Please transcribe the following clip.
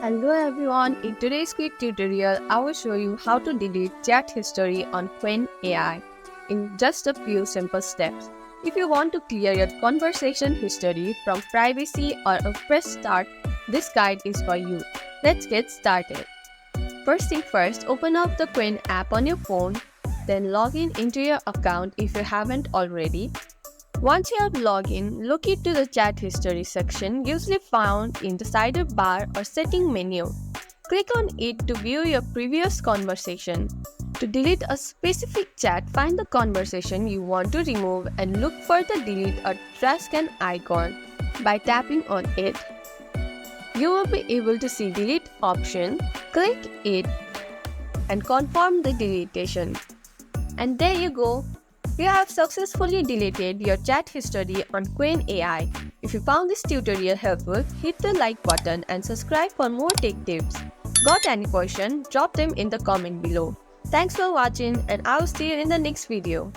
Hello everyone, in today's quick tutorial, I will show you how to delete chat history on Qwen AI in just a few simple steps. If you want to clear your conversation history from privacy or a fresh start, this guide is for you. Let's get started. First thing first, open up the Qwen app on your phone, then log in into your account if you haven't already. Once you have logged in, look into the chat history section usually found in the sidebar or setting menu. Click on it to view your previous conversation. To delete a specific chat, find the conversation you want to remove and look for the delete or trash can icon. By tapping on it, you will be able to see delete option. Click it and confirm the deletion. And there you go. You have successfully deleted your chat history on Qwen AI. If you found this tutorial helpful, hit the like button and subscribe for more tech tips. Got any question? Drop them in the comment below. Thanks for watching and I'll see you in the next video.